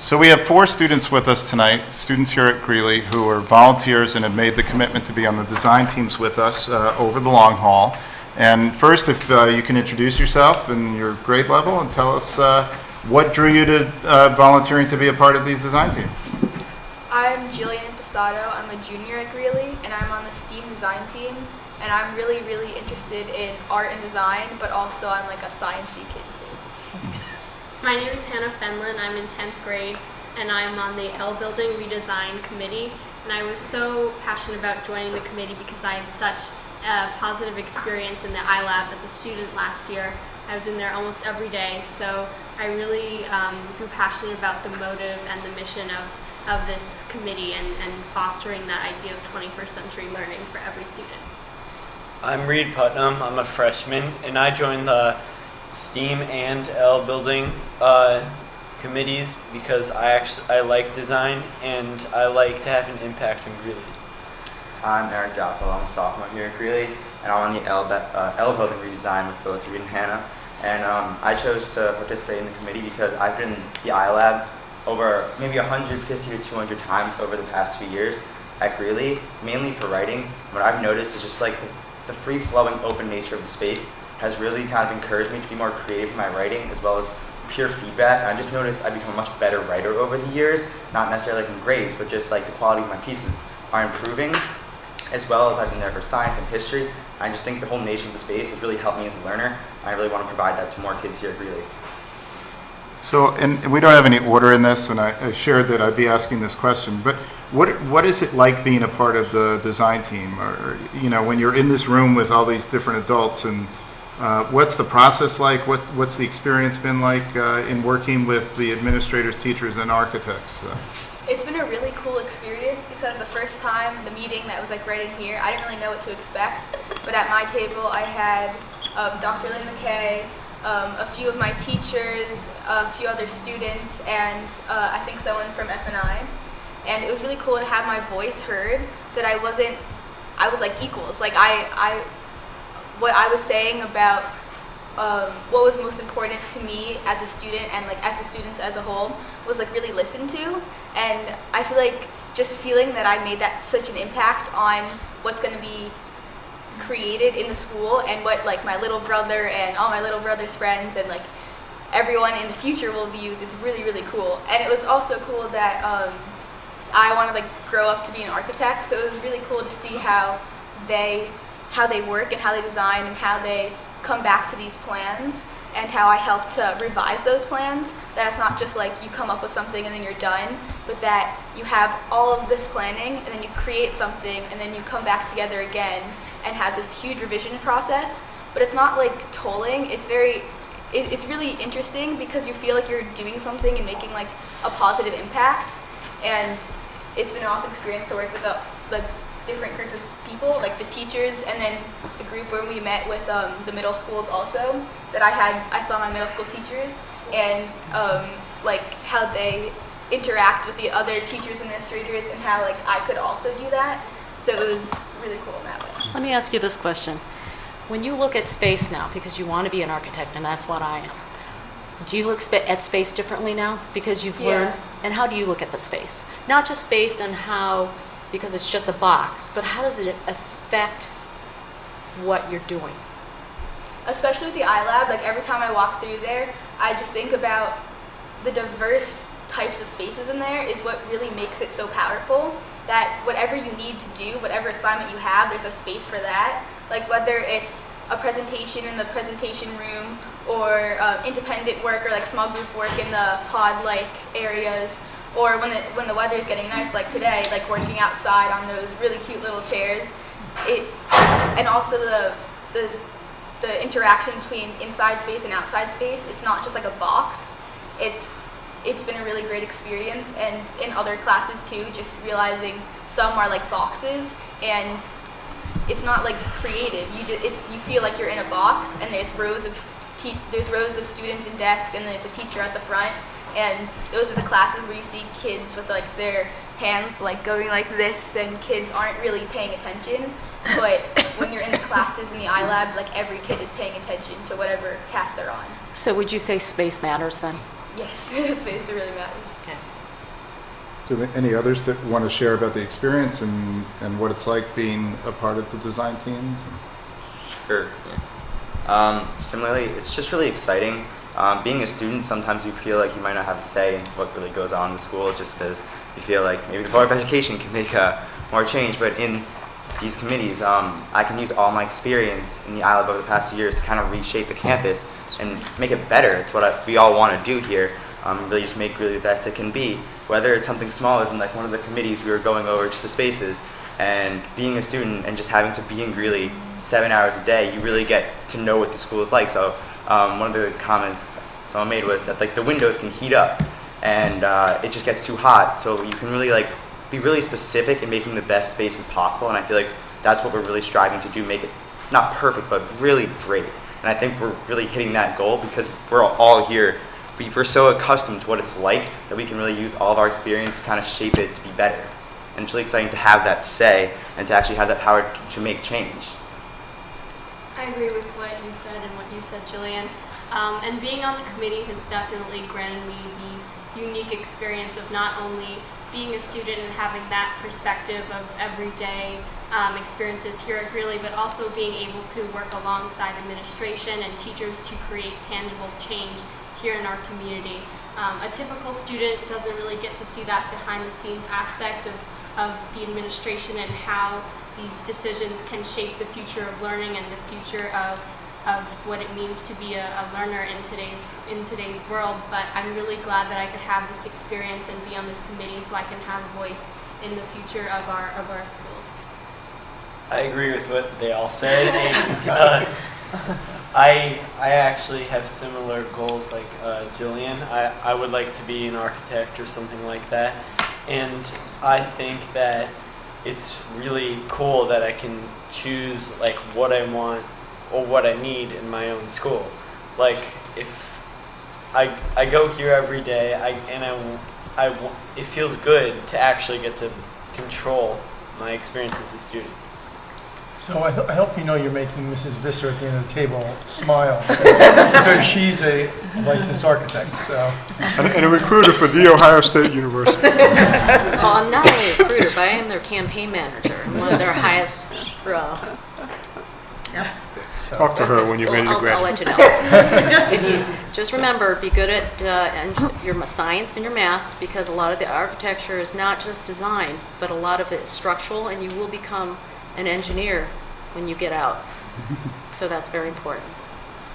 So we have 4 students with us tonight, students here at Greeley who are volunteers and have made the commitment to be on the design teams with us over the long haul. And first, if you can introduce yourself and your grade level and tell us what drew you to volunteering to be a part of these design teams. I'm Jillian Impastato. I'm a junior at Greeley, and I'm on the STEAM design team. And I'm really, really interested in art and design, but also I'm like a sciencey kid too. My name is Hannah Fenlon. I'm in 10th grade, and I'm on the L Building Redesign Committee. And I was so passionate about joining the committee because I had such a positive experience in the Ilab as a student last year. I was in there almost every day, so I really grew passionate about the motive and the mission of this committee and fostering that idea of 21st century learning for every student. I'm Reed Putnam. I'm a freshman, and I joined the STEAM and L building committees because I like design and I like to have an impact in Greeley. I'm Eric Doppel. I'm a sophomore here at Greeley, and I'm on the L building redesign with both Reed and Hannah. And I chose to participate in the committee because I've been in the iLab over maybe 150 to 200 times over the past 2 years at Greeley, mainly for writing. What I've noticed is just like the free-flowing, open nature of the space has really kind of encouraged me to be more creative in my writing, as well as pure feedback. And I just noticed I've become a much better writer over the years, not necessarily like in grades, but just like the quality of my pieces are improving, as well as I've been there for science and history. I just think the whole nature of the space has really helped me as a learner. And I really want to provide that to more kids here at Greeley. So, and we don't have any order in this, and I shared that I'd be asking this question, but what is it like being a part of the design team? Or, you know, when you're in this room with all these different adults, and what's the process like? What's the experience been like in working with the administrators, teachers, and architects? It's been a really cool experience because the first time, the meeting that was like right in here, I didn't really know what to expect. But at my table, I had Dr. Lynn McKay, a few of my teachers, a few other students, and I think someone from F&I. And it was really cool to have my voice heard, that I was like equals. Like what I was saying about what was most important to me as a student and like as the students as a whole was like really listened to. And I feel like just feeling that I made that such an impact on what's going to be created in the school and what like my little brother and all my little brother's friends and like everyone in the future will use. It's really, really cool. And it was also cool that I want to like grow up to be an architect, so it was really cool to see how they work and how they design and how they come back to these plans and how I help to revise those plans. That it's not just like you come up with something and then you're done, but that you have all of this planning and then you create something and then you come back together again and have this huge revision process. But it's not like tolling. It's really interesting because you feel like you're doing something and making like a positive impact. And it's been an awesome experience to work with the different group of people, like the teachers, and then the group where we met with the middle schools also. I saw my middle school teachers and like how they interact with the other teachers, administrators, and how like I could also do that. So it was really cool in that way. Let me ask you this question. When you look at space now, because you want to be an architect, and that's what I am, do you look at space differently now because you've learned? And how do you look at the space? Not just space and how, because it's just a box, but how does it affect what you're doing? Especially with the iLab, like every time I walk through there, I just think about the diverse types of spaces in there is what really makes it so powerful, that whatever you need to do, whatever assignment you have, there's a space for that. Like whether it's a presentation in the presentation room or independent work or like small group work in the pod-like areas, or when the weather is getting nice like today, like working outside on those really cute little chairs. And also the interaction between inside space and outside space, it's not just like a box. It's been a really great experience, and in other classes too, just realizing some are like boxes and it's not like creative. You feel like you're in a box, and there's rows of students in desk, and there's a teacher at the front, and those are the classes where you see kids with like their hands like going like this, and kids aren't really paying attention. But when you're in the classes in the iLab, like every kid is paying attention to whatever task they're on. So would you say space matters then? Yes, space really matters. Okay. So any others that want to share about the experience and what it's like being a part of the design teams? Sure. Yeah. Similarly, it's just really exciting. Being a student, sometimes you feel like you might not have a say in what really goes on in the school, just because you feel like maybe the Board of Education can make more change. But in these committees, I can use all my experience in the Ilab over the past 2 years to kind of reshape the campus and make it better. It's what we all want to do here. Really just make really the best it can be. Whether it's something small as in like one of the committees we were going over just the spaces, and being a student and just having to be in Greeley 7 hours a day, you really get to know what the school is like. So one of the comments someone made was that like the windows can heat up and it just gets too hot. So you can really like be really specific in making the best spaces possible. And I feel like that's what we're really striving to do, make it not perfect, but really great. And I think we're really hitting that goal because we're all here. We're so accustomed to what it's like that we can really use all of our experience to kind of shape it to be better. And it's really exciting to have that say and to actually have that power to make change. I agree with what you said and what you said, Jillian. And being on the committee has definitely granted me the unique experience of not only being a student and having that perspective of everyday experiences here at Greeley, but also being able to work alongside administration and teachers to create tangible change here in our community. A typical student doesn't really get to see that behind the scenes aspect of the administration and how these decisions can shape the future of learning and the future of what it means to be a learner in today's world. But I'm really glad that I could have this experience and be on this committee so I can have a voice in the future of our schools. I agree with what they all said, and I actually have similar goals like Jillian. I would like to be an architect or something like that, and I think that it's really cool that I can choose like what I want or what I need in my own school. Like if I go here every day, it feels good to actually get to control my experience as a student. So I hope you know you're making Mrs. Visser at the end of the table smile because she's a licensed architect. So And a recruiter for The Ohio State University. Well, I'm not only a recruiter, but I am their campaign manager. I'm one of their highest. Talk to her when you're ready to I'll graduate. let you know. If you just remember, be good at your science and your math, because a lot of the architecture is not just design, but a lot of it is structural, and you will become an engineer when you get out. So that's very important.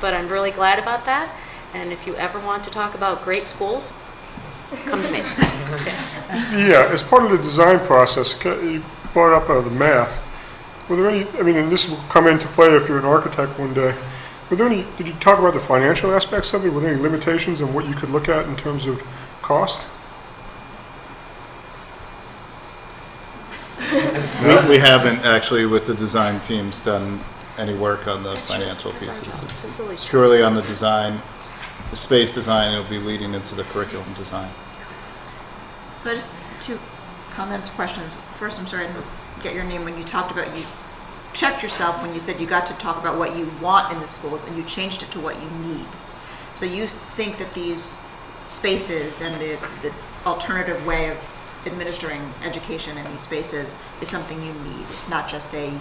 But I'm really glad about that. And if you ever want to talk about great schools, come to me. Yeah, as part of the design process, you brought up the math. Were there any, and this will come into play if you're an architect one day, did you talk about the financial aspects of it? Were there any limitations on what you could look at in terms of cost? We haven't actually, with the design teams, done any work on the financial That's our pieces. job. It's Facilities. purely on the design, the space design. It'll be leading into the curriculum design. So just 2 comments, questions. First, I'm sorry I didn't get your name when you talked about, you checked yourself when you said you got to talk about what you want in the schools and you changed it to what you need. So you think that these spaces and the alternative way of administering education in these spaces is something you need. It's not just a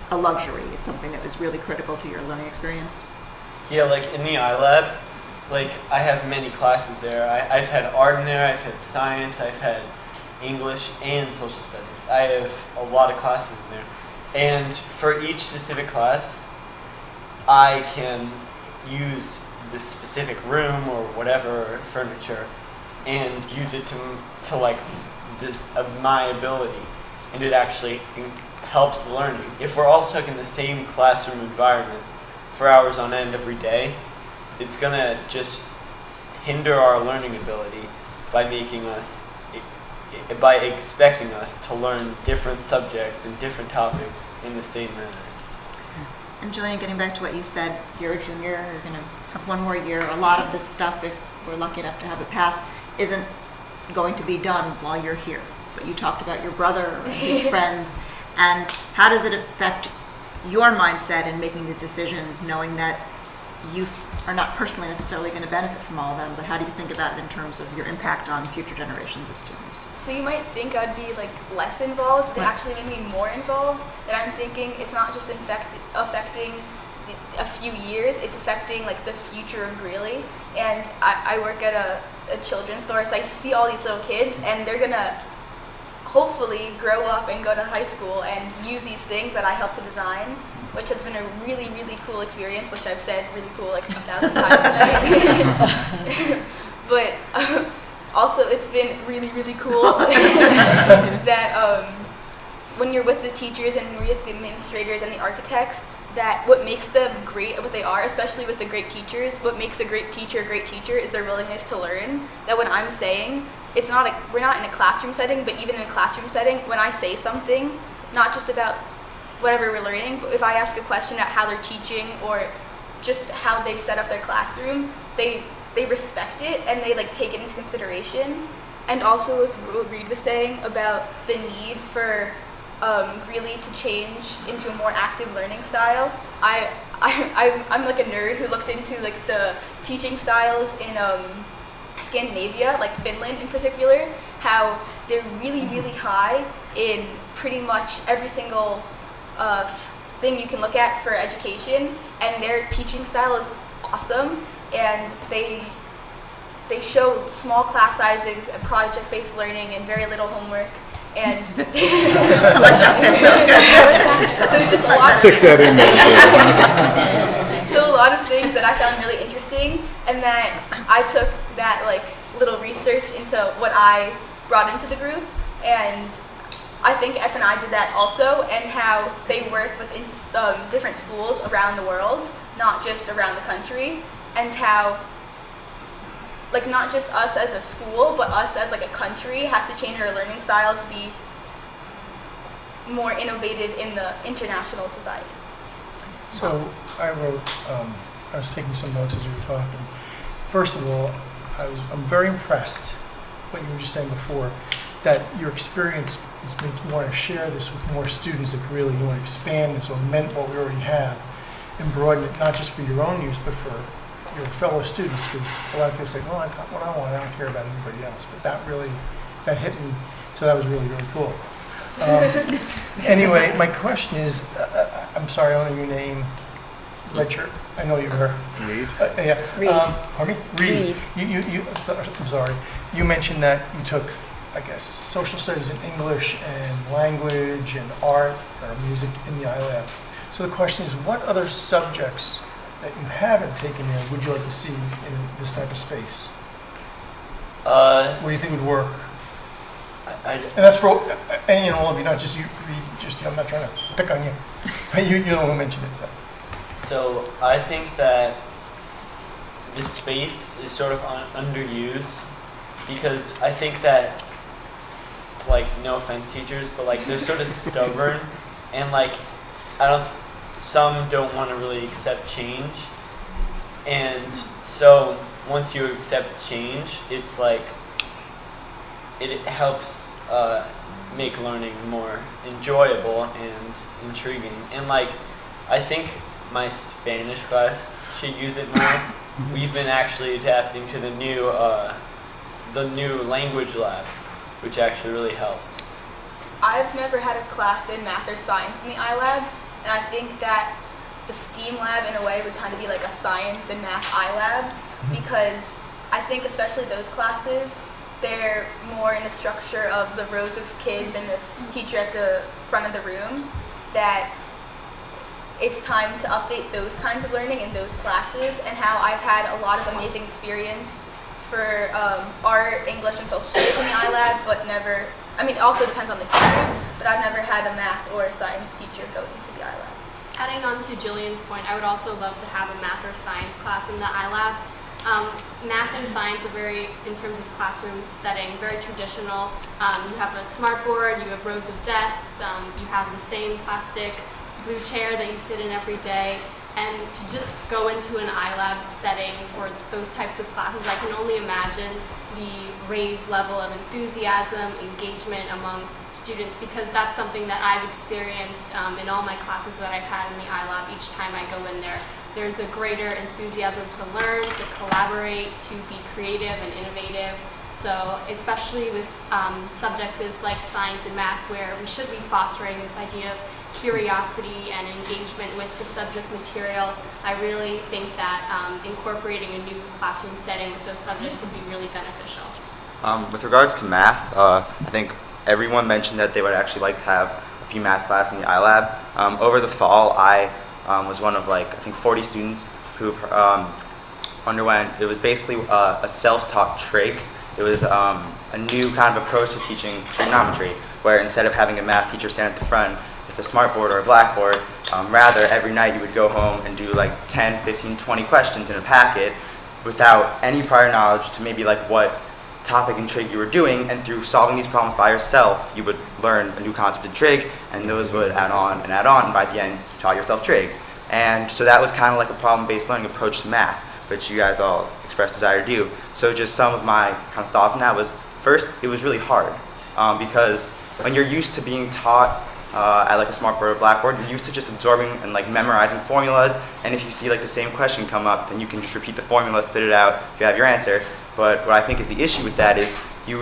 luxury. It's something that is really critical to your learning experience. Yeah, like in the iLab, like I have many classes there. I've had art in there, I've had science, I've had English and social studies. I have a lot of classes in there. And for each specific class, I can use the specific room or whatever furniture and use it to like this my ability, and it actually helps learning. If we're all stuck in the same classroom environment for hours on end every day, it's gonna just hinder our learning ability by expecting us to learn different subjects and different topics in the same manner. And Jillian, getting back to what you said, you're a junior, you're going to have 1 more year. A lot of this stuff, if we're lucky enough to have it passed, isn't going to be done while you're here. But you talked about your brother and his friends, and how does it affect your mindset in making these decisions, knowing that you are not personally necessarily going to benefit from all of them, but how do you think about it in terms of your impact on future generations of students? So you might think I'd be like less involved, but it actually made me more involved. That I'm thinking it's not just affecting a few years, it's affecting like the future of Greeley. And I work at a children's store, so I see all these little kids, and they're gonna hopefully grow up and go to high school and use these things that I helped to design, which has been a really, really cool experience, which I've said really cool like 1,000 times today. But also it's been really, really cool that when you're with the teachers and you're with the administrators and the architects, that what makes them great at what they are, especially with the great teachers, what makes a great teacher is their willingness to learn. That when I'm saying, we're not in a classroom setting, but even in a classroom setting, when I say something, not just about whatever we're learning, but if I ask a question about how they're teaching or just how they set up their classroom, they respect it and they like take it into consideration. And also with what Reed was saying about the need for really to change into a more active learning style. I'm like a nerd who looked into like the teaching styles in Scandinavia, like Finland in particular, how they're really, really high in pretty much every single thing you can look at for education, and their teaching style is awesome, and they show small class sizes and project-based learning and very little homework. And so just a lot Stick that in there. so a lot of things that I found really interesting, and that I took that like little research into what I brought into the group, and I think F&I did that also, and how they work with different schools around the world, not just around the country, and how like not just us as a school, but us as like a country has to change our learning style to be more innovative in the international society. So I was taking some notes as you were talking. First of all, I'm very impressed what you were just saying before, that your experience is making you want to share this with more students, that really you want to expand this or augment what we already have and broaden it, not just for your own use, but for your fellow students, because a lot of people say, well, I got what I want, I don't care about anybody else. But that hit me, so that was really, really cool. Anyway, my question is, I'm sorry, I don't know your name. Richard, I know you were. Reed? Yeah. Reed. Pardon me? Reed. I'm sorry. You mentioned that you took, I guess, social studies in English and language and art or music in the Ilab. So the question is, what other subjects that you haven't taken there would you like to see in this type of space? What do you think would work? And that's for any and all of you, not just you. I'm not trying to pick on you, but you're the one who mentioned it. So I think that this space is sort of underused, because I think that, like, no offense teachers, but like they're sort of stubborn, and like some don't want to really accept change, and so once you accept change, it's like it helps make learning more enjoyable and intriguing. And like I think my Spanish class should use it more. We've been actually adapting to the new language lab, which actually really helped. I've never had a class in math or science in the iLab, and I think that the STEAM lab in a way would kind of be like a science and math iLab, because I think especially those classes, they're more in the structure of the rows of kids and this teacher at the front of the room, that it's time to update those kinds of learning in those classes, and how I've had a lot of amazing experience for art, English, and social studies in the iLab, but never, I mean, it also depends on the teachers, but I've never had a math or a science teacher go into the iLab. Adding on to Jillian's point, I would also love to have a math or science class in the iLab. Math and science are very, in terms of classroom setting, very traditional. You have a smart board, you have rows of desks, you have the same plastic blue chair that you sit in every day. And to just go into an iLab setting for those types of classes, I can only imagine the raised level of enthusiasm, engagement among students, because that's something that I've experienced in all my classes that I've had in the iLab. Each time I go in there, there's a greater enthusiasm to learn, to collaborate, to be creative and innovative. So especially with subjects like science and math, where we should be fostering this idea of curiosity and engagement with the subject material, I really think that incorporating a new classroom setting with those subjects would be really beneficial. With regards to math, I think everyone mentioned that they would actually like to have a few math classes in the iLab. Over the fall, I was one of I think 40 students who underwent, it was basically a self-taught trig. It was a new kind of approach to teaching trigonometry, where instead of having a math teacher stand at the front with a smartboard or a blackboard, rather every night you would go home and do 10, 15, 20 questions in a packet without any prior knowledge to maybe what topic in trig you were doing, and through solving these problems by yourself, you would learn a new concept in trig, and those would add on, and by the end, you taught yourself trig. And so that was kind of a problem-based learning approach to math, which you guys all expressed desire to do. So just some of my kind of thoughts on that was, first, it was really hard, because when you're used to being taught at a smartboard or blackboard, you're used to just absorbing and memorizing formulas, and if you see the same question come up, then you can just repeat the formula, spit it out, you have your answer. But what I think is the issue with that is you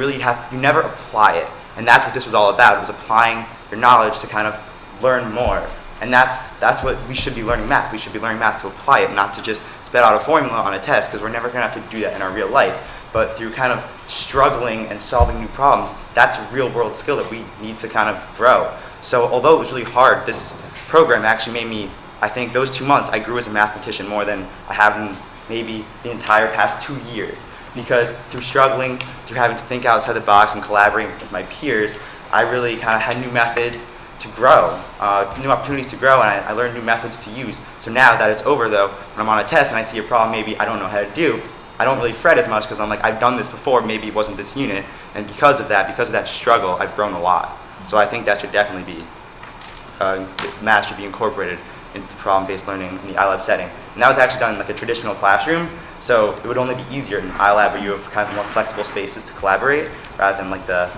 never apply it. And that's what this was all about. It was applying your knowledge to kind of learn more. And that's what we should be learning math. We should be learning math to apply it, not to just spit out a formula on a test, because we're never going to have to do that in our real life. But through kind of struggling and solving new problems, that's a real world skill that we need to kind of grow. So although it was really hard, this program actually made me, I think those 2 months, I grew as a mathematician more than I have in maybe the entire past 2 years. Because through struggling, through having to think outside the box and collaborating with my peers, I really kind of had new methods to grow, new opportunities to grow, and I learned new methods to use. So now that it's over though, when I'm on a test and I see a problem maybe I don't know how to do, I don't really fret as much, because I'm I've done this before, maybe it wasn't this unit, and because of that struggle, I've grown a lot. So I think that should definitely be, math should be incorporated into problem-based learning in the iLab setting. And that was actually done in a traditional classroom, so it would only be easier in iLab where you have kind of more flexible spaces to collaborate, rather than the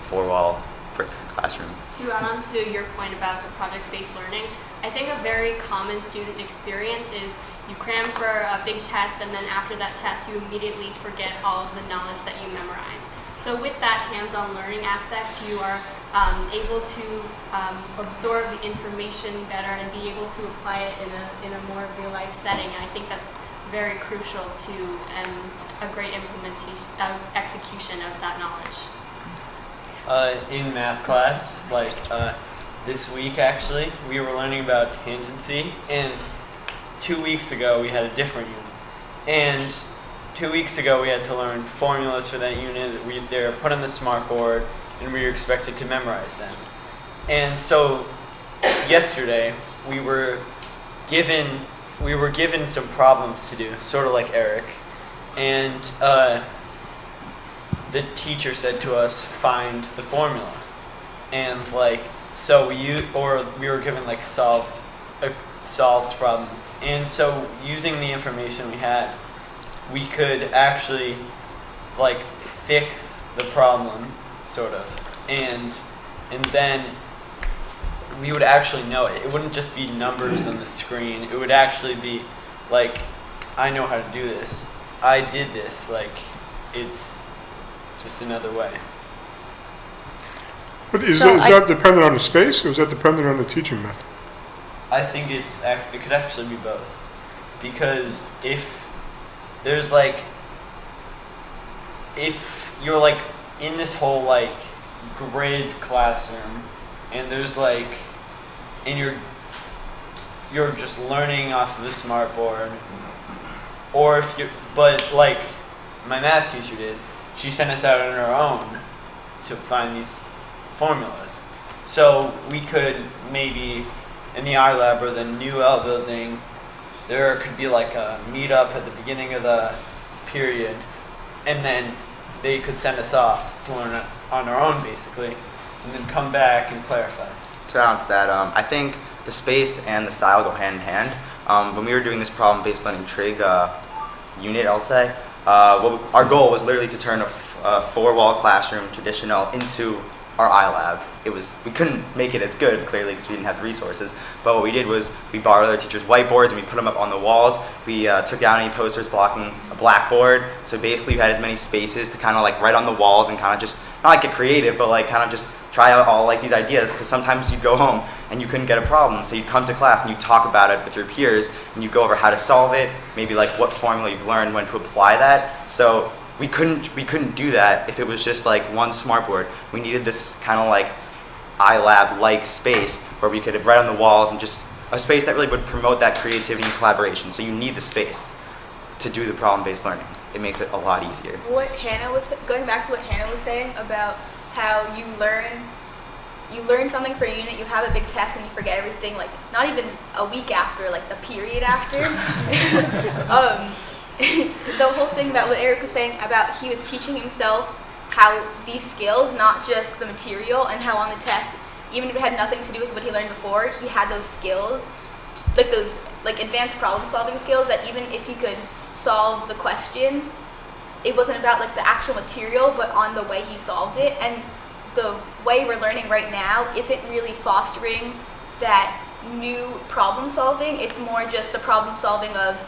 four-wall brick classroom. To add on to your point about the project-based learning, I think a very common student experience is you cram for a big test, and then after that test you immediately forget all of the knowledge that you memorized. So with that hands-on learning aspect, you are able to absorb the information better and be able to apply it in a more real-life setting. And I think that's very crucial to a great implementation, execution of that knowledge. In math class, this week actually, we were learning about Contingency, and 2 weeks ago we had a different unit. And 2 weeks ago we had to learn formulas for that unit. They were put on the smartboard, and we were expected to memorize them. And so yesterday we were given some problems to do, sort of like Eric, and the teacher said to us, find the formula. And so we were given solved problems. And so using the information we had, we could actually fix the problem, sort of. And then we would actually know it. It wouldn't just be numbers on the screen. It would actually be I know how to do this. I did this. It's just another way. But is that dependent on the space, or is that dependent on the teaching method? I think it could actually be both. Because if there's if you're in this whole grid classroom, and there's and you're just learning off of the smartboard, or if you my math teacher did, she sent us out on our own to find these formulas. So we could maybe in the iLab or the new L building, there could be a meetup at the beginning of the period, and then they could send us off to learn it on our own basically, and then come back and clarify. To add on to that, I think the space and the style go hand in hand. when we were doing this problem-based learning trig unit, I'll say, our goal was literally to turn a four-wall classroom traditional into our iLab. We couldn't make it as good, clearly, because we didn't have the resources, but what we did was we borrowed other teachers' whiteboards and we put them up on the walls. We took down any posters blocking a blackboard, so basically you had as many spaces to kind of like write on the walls and kind of just, not like get creative, but like kind of just try out all like these ideas, because sometimes you'd go home and you couldn't get a problem, so you'd come to class and you'd talk about it with your peers and you'd go over how to solve it, maybe like what formula you've learned, when to apply that. So we couldn't do that if it was just like one smartboard. We needed this kind of like iLab-like space where we could write on the walls, and just a space that really would promote that creativity and collaboration. So you need the space to do the problem-based learning. It makes it a lot easier. What Hannah was going back to what Hannah was saying about how you learn something for a unit, you have a big test and you forget everything, like not even a week after, like the period after. The whole thing about what Eric was saying about he was teaching himself how these skills, not just the material, and how on the test, even if it had nothing to do with what he learned before, he had those skills, like those like advanced problem solving skills, that even if he could solve the question, it wasn't about like the actual material, but on the way he solved it. And the way we're learning right now isn't really fostering that new problem solving. It's more just the problem solving of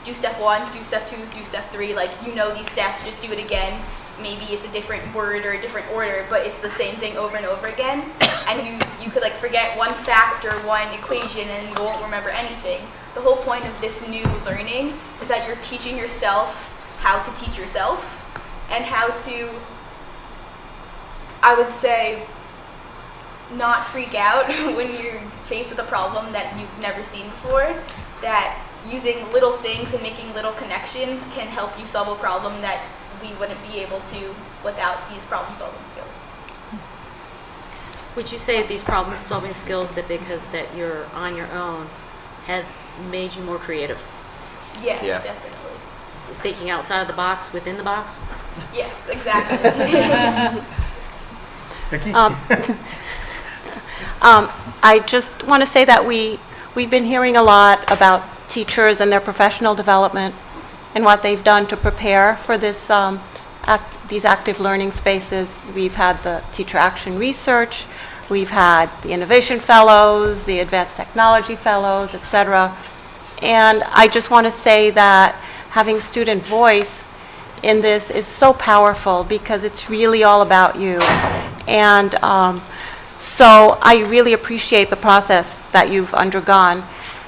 do step 1, do step 2, do step 3, like you know these steps, just do it again. Maybe it's a different word or a different order, but it's the same thing over and over again. And you could like forget one fact or one equation and you won't remember anything. The whole point of this new learning is that you're teaching yourself how to teach yourself, and how to, I would say, not freak out when you're faced with a problem that you've never seen before. That using little things and making little connections can help you solve a problem that we wouldn't be able to without these problem-solving skills. Would you say these problem-solving skills, that because that you're on your own, have made you more creative? Yes, Yeah. definitely. Thinking outside of the box, within the box? Yes, exactly. Vicki? I just want to say that we've been hearing a lot about teachers and their professional development and what they've done to prepare for this these active learning spaces. We've had the Teacher Action Research, we've had the Innovation Fellows, the Advanced Technology Fellows, etc. And I just want to say that having student voice in this is so powerful, because it's really all about you. And so I really appreciate the process that you've undergone.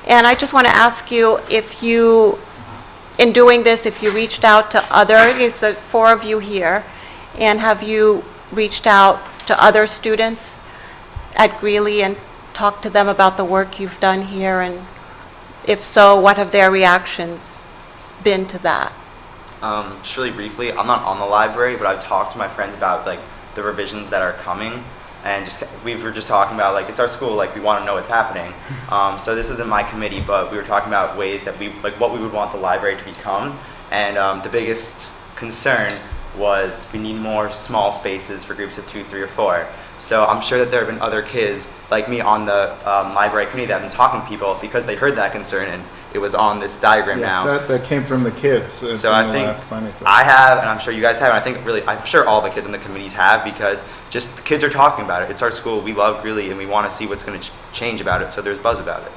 And I just want to ask you if you, in doing this, if you reached out to it's the 4 of you here, and have you reached out to other students at Greeley and talked to them about the work you've done here? And if so, what have their reactions been to that? Just really briefly, I'm not on the library, but I've talked to my friends about like the revisions that are coming, and we were just talking about like it's our school, like we want to know what's happening. So this isn't my committee, but we were talking about ways that what we would want the library to become, and the biggest concern was we need more small spaces for groups of 2, 3, or 4. So I'm sure that there have been other kids like me on the library committee that have been talking to people because they heard that concern, and it was on this diagram now. That came from the kids. So from I the think last planning talk. I have, and I'm sure you guys have, and I think really, I'm sure all the kids in the committees have, because just the kids are talking about it. It's our school, we love Greeley, and we want to see what's going to change about it, so there's buzz about it.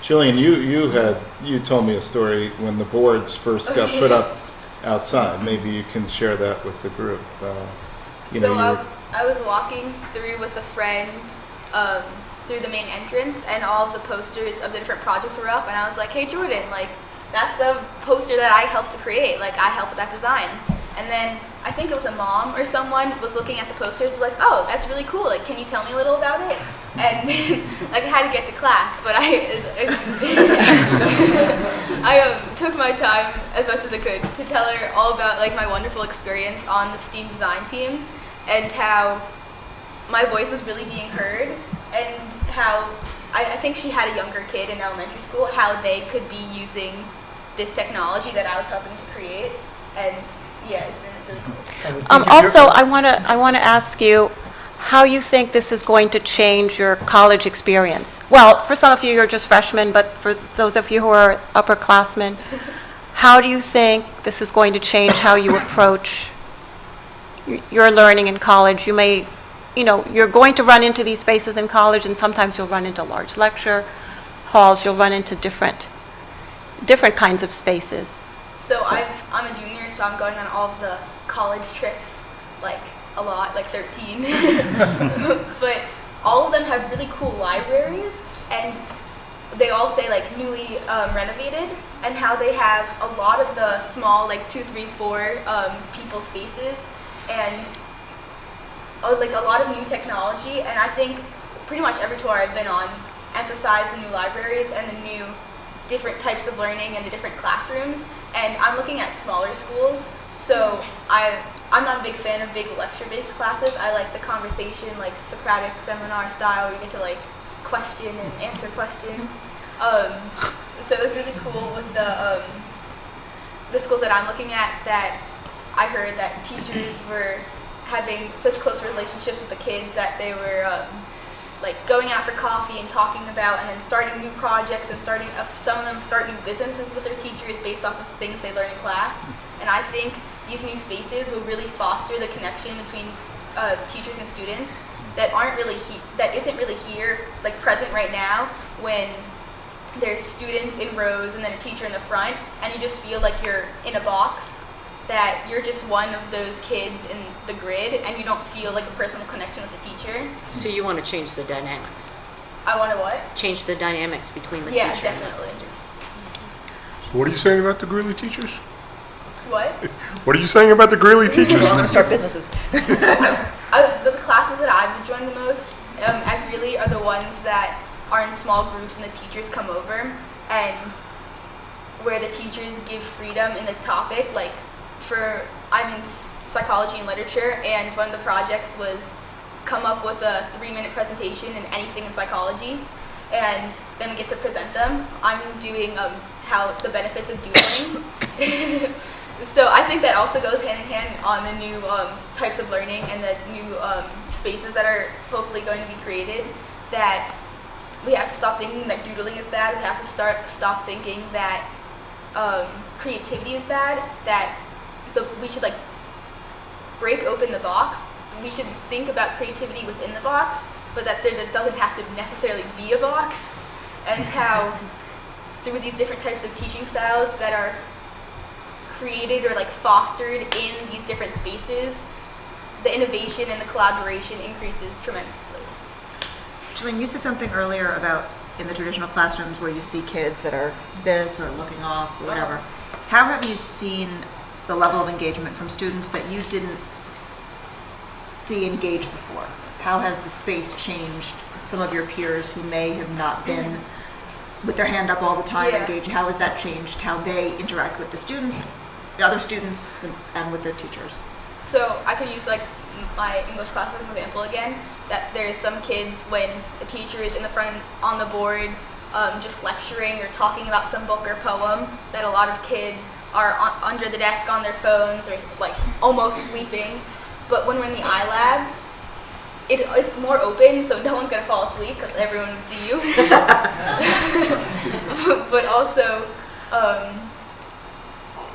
Jillian, you told me a story when the boards first got put up outside. Maybe you can share that with the group. I was walking through with a friend through the main entrance, and all of the posters of the different projects were up, and I was like, hey Jordan, like that's the poster that I helped to create, like I helped with that design. And then I think it was a mom or someone was looking at the posters, was like, oh, that's really cool, like can you tell me a little about it? And like I had to get to class, but I took my time as much as I could to tell her all about like my wonderful experience on the STEAM design team, and how my voice was really being heard, and how I think she had a younger kid in elementary school, how they could be using this technology that I was helping to create. And yeah, it's been really cool. Also, I want to ask you, how you think this is going to change your college experience. Well, for some of you, you're just freshmen, but for those of you who are upperclassmen, how do you think this is going to change how you approach your learning in college? You may, you're going to run into these spaces in college, and sometimes you'll run into large lecture halls, you'll run into different kinds of spaces. So I'm a junior, so I'm going on all of the college trips, like a lot, like 13. But all of them have really cool libraries, and they all say like newly renovated, and how they have a lot of the small, like 2, 3, 4 people spaces, and like a lot of new technology. And I think pretty much every tour I've been on emphasize the new libraries and the new different types of learning and the different classrooms. And I'm looking at smaller schools, so I'm not a big fan of big lecture-based classes. I like the conversation, like Socratic seminar style, where you get to like question and answer questions. So it was really cool with the schools that I'm looking at, that I heard that teachers were having such close relationships with the kids that they were like going out for coffee and talking about, and then starting new projects, and some of them start new businesses with their teachers based off of things they learn in class. And I think these new spaces will really foster the connection between teachers and students that isn't really here, like present right now, when there's students in rows and then a teacher in the front, and you just feel like you're in a box, that you're just one of those kids in the grid, and you don't feel like a personal connection with the teacher. So you want to change the dynamics? I want to what? Change the dynamics between the Yeah, teacher and definitely. the students. So what are you saying about the Greeley teachers? What? What are you saying about the Greeley teachers? We're all going to start businesses. The classes that I've enjoyed the most at Greeley are the ones that are in small groups and the teachers come over, and where the teachers give freedom in the topic. Like I'm in psychology and literature, and one of the projects was come up with a 3-minute presentation in anything in psychology, and then we get to present them. I'm doing how the benefits of doodling. So I think that also goes hand in hand on the new types of learning and the new spaces that are hopefully going to be created, that we have to stop thinking that doodling is bad. We have to stop thinking that creativity is bad, that we should like break open the box. We should think about creativity within the box, but that there doesn't have to necessarily be a box, and how through these different types of teaching styles that are created or like fostered in these different spaces, the innovation and the collaboration increases tremendously. Jillian, you said something earlier about in the traditional classrooms where you see kids that are this or looking off or whatever. How have you seen the level of engagement from students that you didn't see engaged before? How has the space changed some of your peers who may have not been with their hand up all the time engaged? How has that changed how they interact with the students, the other students, and with their teachers? So I could use like my English class as an example again, that there's some kids when the teacher is in the front on the board just lecturing or talking about some book or poem, that a lot of kids are under the desk on their phones or like almost sleeping. But when we're in the iLab, it's more open, so no one's going to fall asleep because everyone would see you. But also,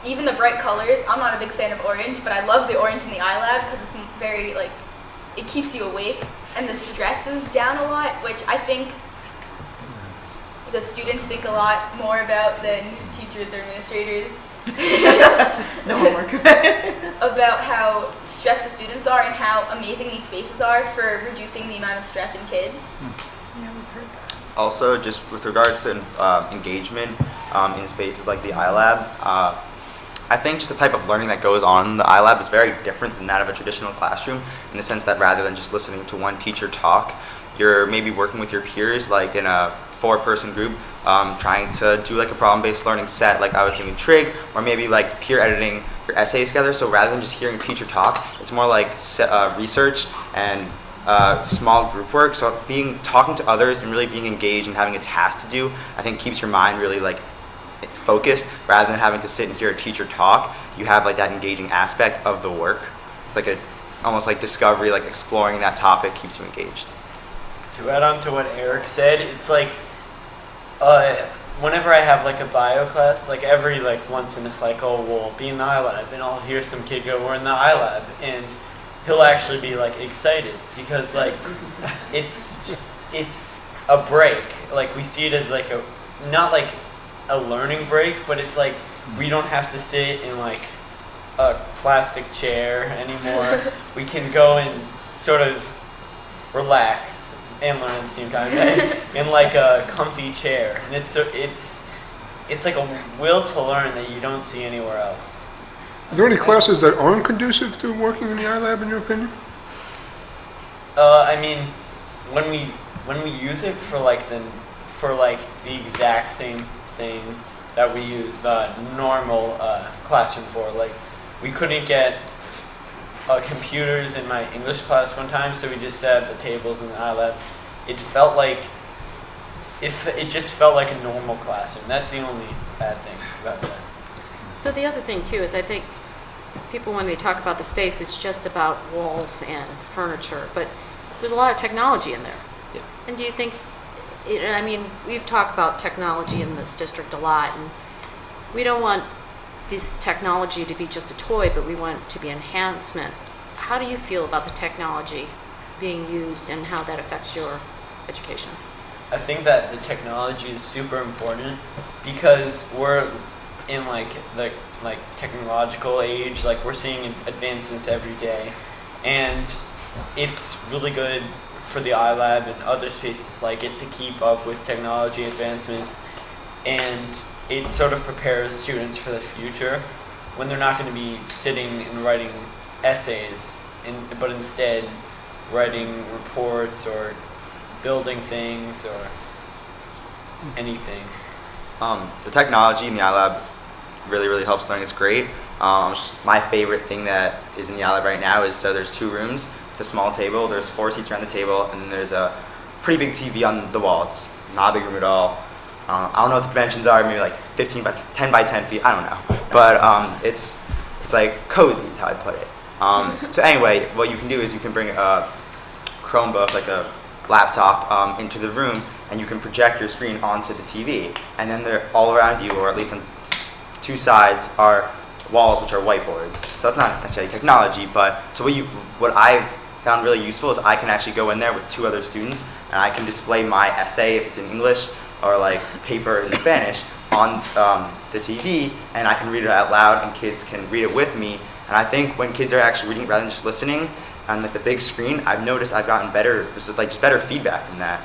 even the bright colors, I'm not a big fan of orange, but I love the orange in the iLab because it's very, like, it keeps you awake, and the stress is down a lot, which I think the students think a lot more about than teachers or administrators. No homework. About how stressed the students are and how amazing these spaces are for reducing the amount of stress in kids. Also, just with regards to engagement in spaces like the iLab, I think just the type of learning that goes on in the iLab is very different than that of a traditional classroom, in the sense that rather than just listening to one teacher talk, you're maybe working with your peers, like in a 4-person group, trying to do like a problem-based learning set, like I was doing trig, or maybe like peer editing your essays together. So rather than just hearing a teacher talk, it's more like research and small group work. So talking to others and really being engaged and having a task to do, I think keeps your mind really like focused, rather than having to sit and hear a teacher talk. You have like that engaging aspect of the work. It's like a almost like discovery, like exploring that topic keeps you engaged. To add on to what Eric said, it's like whenever I have like a bio class, like every like once in a cycle, we'll be in the iLab, and I'll hear some kid go, "We're in the iLab," and he'll actually be like excited because like it's a break. Like we see it as like a not like a learning break, but it's like we don't have to sit in like a plastic chair anymore. We can go and sort of relax and learn at the same time in like a comfy chair, and it's like a will to learn that you don't see anywhere else. Are there any classes that aren't conducive to working in the iLab, in your opinion? I mean, when we use it for like the exact same thing that we use the normal classroom for, like we couldn't get computers in my English class one time, so we just sat at the tables in the iLab. It just felt like a normal classroom. That's the only bad thing about that. So the other thing too is I think people, when they talk about the space, it's just about walls and furniture, but there's a lot of technology in there. Yeah. And do you think, I mean, we've talked about technology in this district a lot, and we don't want this technology to be just a toy, but we want it to be enhancement. How do you feel about the technology being used and how that affects your education? I think that the technology is super important because we're in like the technological age. Like we're seeing advancements every day, and it's really good for the iLab and other spaces like it to keep up with technology advancements, and it sort of prepares students for the future when they're not going to be sitting and writing essays, but instead writing reports or building things or anything. The technology in the iLab really helps learning. It's great. My favorite thing that is in the iLab right now is, so there's 2 rooms with a small table. There's 4 seats around the table, and then there's a pretty big TV on the wall. It's not a big room at all. I don't know what the dimensions are, maybe like 10 by 10 feet, I don't know. But it's like cozy is how I put it. So anyway, what you can do is you can bring a Chromebook, like a laptop, into the room, and you can project your screen onto the TV. And then they're all around you, or at least on 2 sides, are walls which are whiteboards. So that's not necessarily technology, but so what I've found really useful is I can actually go in there with 2 other students, and I can display my essay if it's in English or like paper in Spanish on the TV, and I can read it out loud, and kids can read it with me. And I think when kids are actually reading it rather than just listening on like the big screen, I've noticed I've gotten better, just better feedback from that.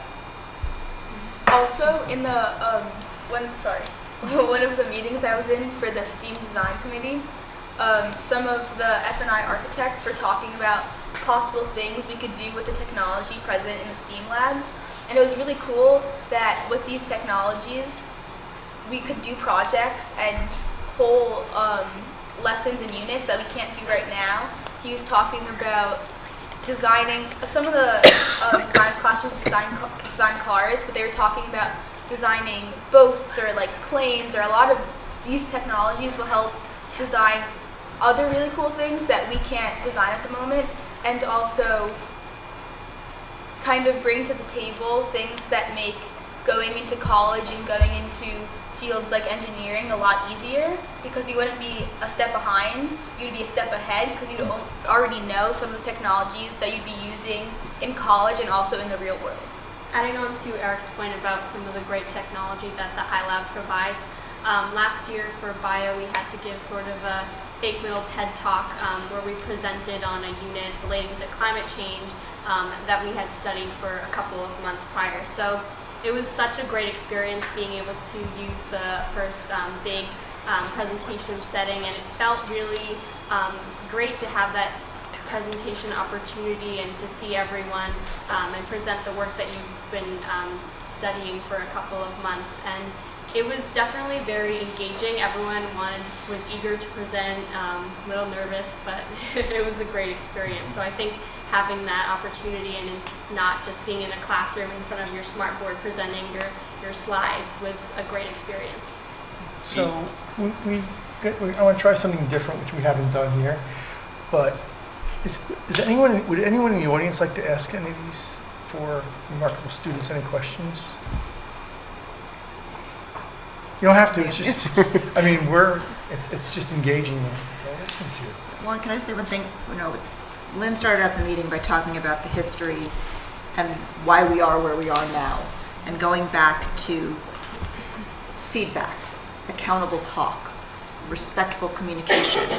Also, in the one of the meetings I was in for the STEAM design committee, some of the F&I architects were talking about possible things we could do with the technology present in the STEAM labs. And it was really cool that with these technologies, we could do projects and whole lessons and units that we can't do right now. He was talking about designing, some of the science classes design cars, but they were talking about designing boats or like planes, or a lot of these technologies will help design other really cool things that we can't design at the moment, and also kind of bring to the table things that make going into college and going into fields like engineering a lot easier, because you wouldn't be a step behind, you'd be a step ahead because you'd already know some of the technologies that you'd be using in college and also in the real world. Adding on to Eric's point about some of the great technology that the iLab provides, last year for bio we had to give sort of a fake middle TED Talk where we presented on a unit relating to climate change that we had studied for a couple of months prior. So it was such a great experience being able to use the first big presentation setting, and it felt really great to have that presentation opportunity and to see everyone and present the work that you've been studying for a couple of months. And it was definitely very engaging. Everyone was eager to present, a little nervous, but it was a great experience. So I think having that opportunity and not just being in a classroom in front of your smartboard presenting your slides was a great experience. So I want to try something different, which we haven't done here, but Would anyone in the audience like to ask any of these four remarkable students any questions? You don't have to, it's just, I mean, it's just engaging to listen to. Lauren, can I say one thing? You know, Lynn started out the meeting by talking about the history and why we are where we are now, and going back to feedback, accountable talk, respectful communication.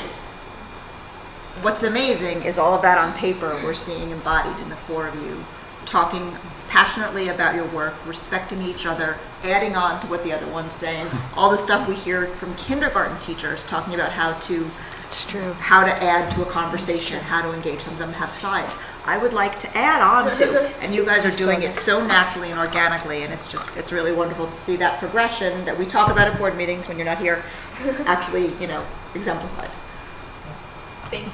What's amazing is all of that on paper we're seeing embodied in the four of you, talking passionately about your work, respecting each other, adding on to what the other one's saying. All the stuff we hear from kindergarten teachers talking about how to add to a conversation, how to engage. Some of them have sides. I would like to add on to, and you guys are doing it so naturally and organically, and it's really wonderful to see that progression that we talk about at board meetings when you're not here, actually, exemplified. Thank you.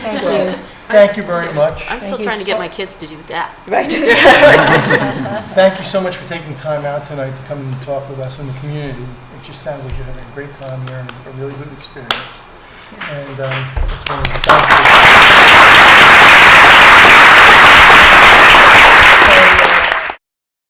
Thank you. Thank you very much. I'm still Thank you trying to get so- my kids to do that. Right. Thank you so much for taking time out tonight to come and talk with us in the community. It just sounds like you're having a great time here and a really good experience. And it's wonderful. Thank you.